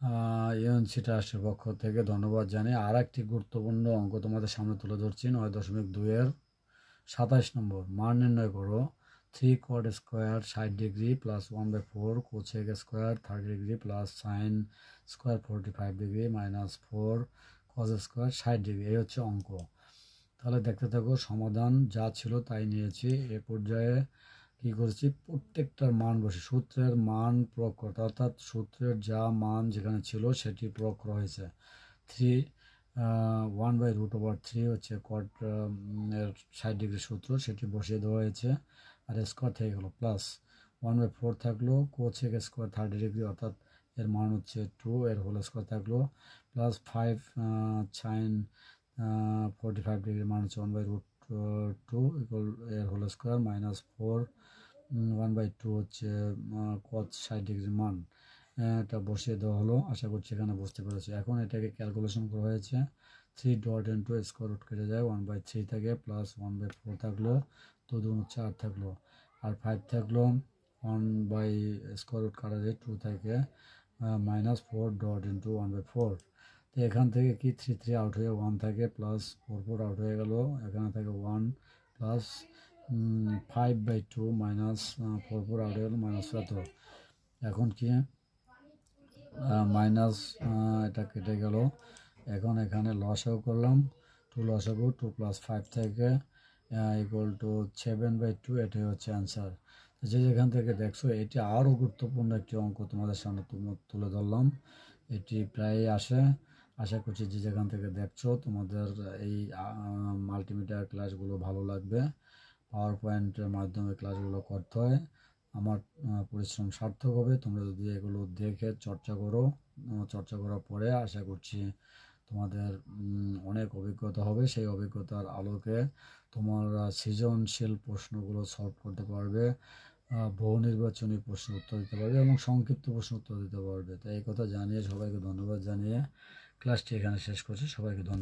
UNC ট্রাস্টের পক্ষ থেকে ধন্যবাদ জানিয়ে আর একটি গুরুত্বপূর্ণ অঙ্ক তোমাদের সামনে তুলে ধরছি। 9.2-এর 27 নম্বর। মান নির্ণয় করো। 3 cot square 60 degree plus 1/4 cosec square 30 degree plus sine square 45 degree minus 4 cos square 60 degree. এই হচ্ছে অঙ্ক। তাহলে দেখতে থাকো, সমাধান যা ছিল তাই নিয়েছি। এ পর্যায়ে কী করেছি, প্রত্যেকটার মান বসে সূত্রের মান প্রয়োগ করতে, অর্থাৎ সূত্রের যা মান যেখানে ছিল সেটি প্রয়োগ করা হয়েছে। 1/√3 হচ্ছে কট এর 60 ডিগ্রি সূত্র, সেটি বসিয়ে দেওয়া হয়েছে। আর স্কোয়ার থেকে গেলো প্লাস 1/4 থাকলো কোসেক স্কোয়ার 30 ডিগ্রি, অর্থাৎ এর মান হচ্ছে 2, এর হোল স্কোয়ার থাকলো প্লাস 5 সাইন 45 ডিগ্রি মান হচ্ছে 1/√2 ইকুয়াল এর হোল স্কোয়ার মাইনাস 4 1/2 হচ্ছে কস 60 ডিগ্রি মান। এটা বসিয়ে দেওয়া হলো। আশা করছি এখানে বুঝতে পেরেছি। এখন এটাকে ক্যালকুলেশন করা হয়েছে। 3 ডট ইন্টু স্কোয়ার রুট কেটে যায় 1/3 থেকে প্লাস 1/4 থাকলো, 2 2 4 থাকলো, আর 5 থাকলো 1 স্কোয়ার রুট কাটা যায় 2 থেকে মাইনাস 4 ডট ইন্টু 1/4। তো এখান থেকে কি 3 3 আউট হয়ে 1 থাকে প্লাস 4 4 আউট হয়ে গেল, এখানে থাকে 1 প্লাস 5/2 মাইনাস 4 4 আউট হয়ে গেল মাইনাস 4। এখন কি মাইনাস এটা কেটে গেল। এখন এখানে লসাগু করলাম, 2 লসাগু 2 প্লাস 5 থেকে ইকুয়াল টু 7/2। এটাই হচ্ছে অ্যান্সার। যে যেখান থেকে দেখছো, এটি আরও গুরুত্বপূর্ণ একটি অঙ্ক তোমাদের সামনে তুলে ধরলাম। এটি প্রায় আসে। আশা করছি যে যেখান থেকে দেখছো তোমাদের এই মাল্টিমিডিয়া ক্লাসগুলো ভালো লাগবে। পাওয়ার পয়েন্টের মাধ্যমে ক্লাসগুলো করতে হয়। আমার পরিশ্রম সার্থক হবে তোমরা যদি এগুলো দেখে চর্চা করো। চর্চা করার পরে আশা করছি তোমাদের অনেক অভিজ্ঞতা হবে। সেই অভিজ্ঞতার আলোকে তোমরা সৃজনশীল প্রশ্নগুলো সলভ করতে পারবে, বহু নির্বাচনী প্রশ্নের উত্তর দিতে পারবে এবং সংক্ষিপ্ত প্রশ্ন উত্তর দিতে পারবে। তাই এই কথা জানিয়ে সবাইকে ধন্যবাদ জানিয়ে ক্লাসটি এখানে শেষ করছি। সবাইকে ধন্যবাদ।